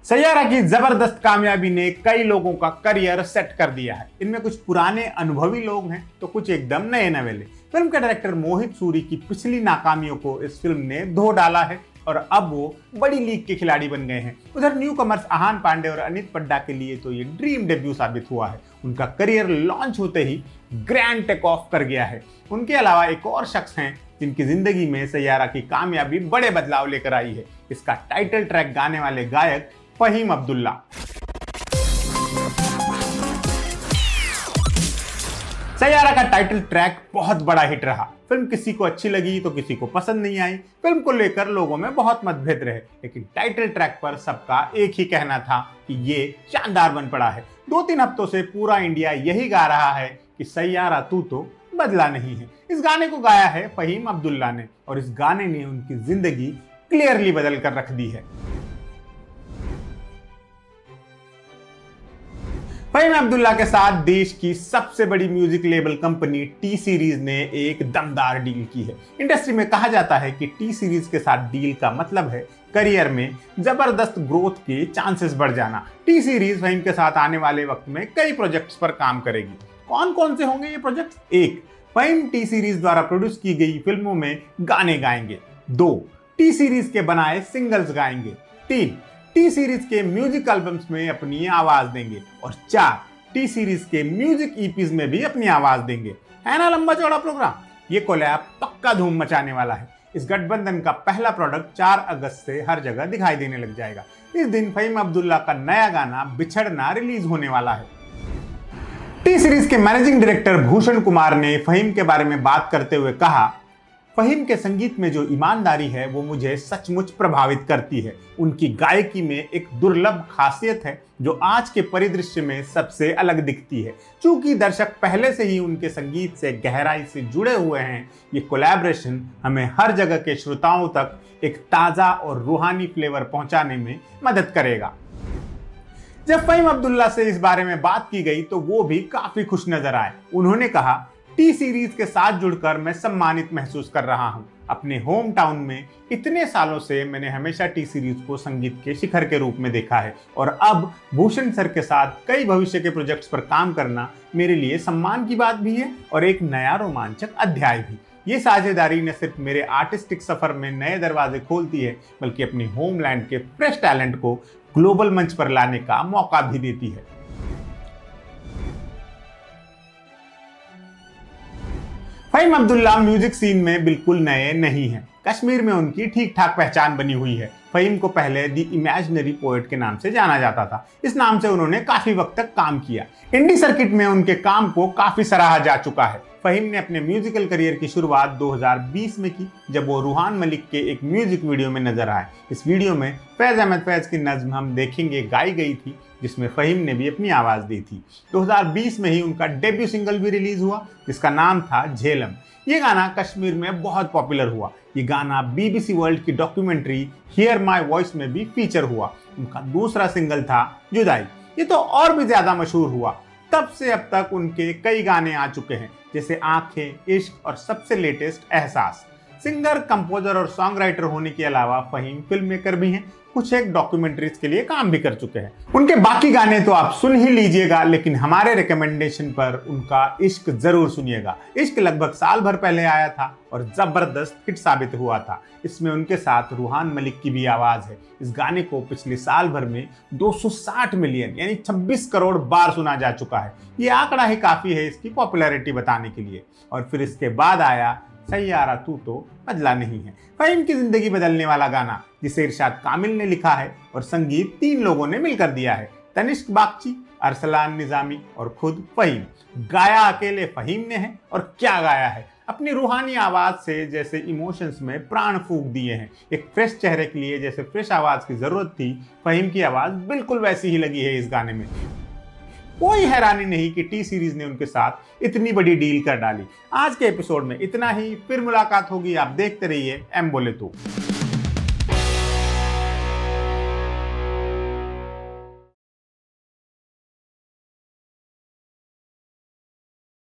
सैयारा की जबरदस्त कामयाबी ने कई लोगों का करियर सेट कर दिया है। इनमें कुछ पुराने अनुभवी लोग हैं तो कुछ एकदम नए नवेले। फिल्म के डायरेक्टर मोहित सूरी की पिछली नाकामियों को इस फिल्म ने धो डाला है और अब वो बड़ी लीग के खिलाड़ी बन गए हैं। उधर न्यू कमर्स आहान पांडे और अनित पड्डा के लिए तो ये ड्रीम डेब्यू साबित हुआ है। उनका करियर लॉन्च होते ही ग्रैंड टेक ऑफ कर गया है। उनके अलावा एक और शख्स हैं जिनकी जिंदगी में सैयारा की कामयाबी बड़े बदलाव लेकर आई है। इसका टाइटल ट्रैक गाने वाले गायक फहीम अब्दुल्ला। सैयारा का टाइटल ट्रैक बहुत बड़ा हिट रहा। फिल्म किसी को अच्छी लगी तो किसी को पसंद नहीं आई। फिल्म को लेकर लोगों में बहुत मतभेद रहे, लेकिन टाइटल ट्रैक पर सबका एक ही कहना था कि ये शानदार बन पड़ा है। 2-3 हफ्तों से पूरा इंडिया यही गा रहा है कि सैयारा तू तो बदला नहीं है। इस गाने को गाया है फहीम अब्दुल्ला ने और इस गाने ने उनकी जिंदगी क्लियरली बदल कर रख दी है। फहीम अब्दुल्ला के साथ देश की सबसे बड़ी music label company T series ने एक दमदार डील की है। इंडस्ट्री में कहा जाता है कि टी सीरीज के साथ डील का मतलब है करियर में जबरदस्त ग्रोथ के चांसेस बढ़ जाना। टी सीरीज फहीम के साथ आने वाले वक्त में कई प्रोजेक्ट्स पर काम करेगी। कौन कौन से होंगे ये प्रोजेक्ट्स? 1, फहीम टी सीरीज द्वारा प्रोड्यूस की गई फिल्मों में गाने गाएंगे। 2, टी सीरीज के बनाए सिंगल्स गाएंगे। 3, टी सीरीज के म्यूजिक एल्बम्स में अपनी आवाज देंगे। और 4, टी सीरीज के म्यूजिक ईपीज में भी अपनी आवाज देंगे। है ना लंबा चौड़ा प्रोग्राम? ये कोलैब पक्का धूम मचाने वाला है। इस गठबंधन का पहला प्रोडक्ट 4 अगस्त से हर जगह दिखाई देने लग जाएगा। इस दिन फहीम अब्दुल्ला का नया गाना बिछड़ना रिलीज होने वाला है। टी सीरीज के मैनेजिंग डायरेक्टर भूषण कुमार ने फहीम के बारे में बात करते हुए कहा, फहीम के संगीत में जो ईमानदारी है वो मुझे सचमुच प्रभावित करती है। उनकी गायकी में एक दुर्लभ खासियत है जो आज के परिदृश्य में सबसे अलग दिखती है। चूंकि दर्शक पहले से ही उनके संगीत से गहराई से जुड़े हुए हैं, ये कोलैबोरेशन हमें हर जगह के श्रोताओं तक एक ताज़ा और रूहानी फ्लेवर पहुंचाने में मदद करेगा। जब फहीम अब्दुल्ला से इस बारे में बात की गई तो वो भी काफी खुश नजर आए। उन्होंने कहा, टी सीरीज के साथ जुड़कर मैं सम्मानित महसूस कर रहा हूं। अपने होम टाउन में इतने सालों से मैंने हमेशा टी सीरीज को संगीत के शिखर के रूप में देखा है और अब भूषण सर के साथ कई भविष्य के प्रोजेक्ट्स पर काम करना मेरे लिए सम्मान की बात भी है और एक नया रोमांचक अध्याय भी। ये साझेदारी न सिर्फ मेरे आर्टिस्टिक सफर में नए दरवाजे खोलती है, बल्कि अपनी होमलैंड के फ्रेश टैलेंट को ग्लोबल मंच पर लाने का मौका भी देती है। फहीम अब्दुल्ला म्यूजिक सीन में बिल्कुल नए नहीं हैं। कश्मीर में उनकी ठीक ठाक पहचान बनी हुई है। फहीम को पहले द इमेजिनरी पोएट के नाम से जाना जाता था। इस नाम से उन्होंने काफी वक्त तक काम किया। इंडी सर्किट में उनके काम को काफी सराहा जा चुका है। फहीम ने अपने म्यूजिकल करियर की शुरुआत 2020 में की, जब वो रूहान मलिक के एक म्यूजिक वीडियो में नजर आए। इस वीडियो में फैज अहमद फैज की नज्म हम देखेंगे गाई गई थी, जिसमें फहीम ने भी अपनी आवाज दी थी। 2020 में ही उनका डेब्यू सिंगल भी रिलीज हुआ, जिसका नाम था झेलम। ये गाना कश्मीर में बहुत पॉपुलर हुआ। ये गाना BBC वर्ल्ड की डॉक्यूमेंट्री हियर माई वॉइस में भी फीचर हुआ। उनका दूसरा सिंगल था जुदाई। ये तो और भी ज्यादा मशहूर हुआ। तब से अब तक उनके कई गाने आ चुके हैं, जैसे आंखें, इश्क और सबसे लेटेस्ट एहसास। सिंगर, कंपोजर और सॉन्ग राइटर होने के अलावा फहीम फिल्म मेकर भी हैं। कुछ एक डॉक्यूमेंट्रीज के लिए काम भी कर चुके हैं। उनके बाकी गाने तो आप सुन ही लीजिएगा, लेकिन हमारे रिकमेंडेशन पर उनका इश्क जरूर सुनिएगा। इश्क लगभग साल भर पहले आया था और जबरदस्त हिट साबित हुआ था। इसमें उनके साथ रूहान मलिक की भी आवाज है। इस गाने को पिछले साल भर में 260 मिलियन यानी 26 करोड़ बार सुना जा चुका है। ये आंकड़ा ही काफी है इसकी पॉपुलैरिटी बताने के लिए। और फिर इसके बाद आया सैयारा तू तो बदला नहीं है, फहीम की जिंदगी बदलने वाला गाना, जिसे इरशाद कामिल ने लिखा है और संगीत 3 लोगों ने मिलकर दिया है, तनिष्क बागची, अरसलान निजामी और खुद फहीम। गाया अकेले फहीम ने है और क्या गाया है। अपनी रूहानी आवाज से जैसे इमोशंस में प्राण फूंक दिए हैं। एक फ्रेश चेहरे के लिए जैसे फ्रेश आवाज की जरूरत थी, फहीम की आवाज बिल्कुल वैसी ही लगी है इस गाने में। कोई हैरानी नहीं कि टी सीरीज ने उनके साथ इतनी बड़ी डील कर डाली। आज के एपिसोड में इतना ही। फिर मुलाकात होगी। आप देखते रहिए एम बोले तो।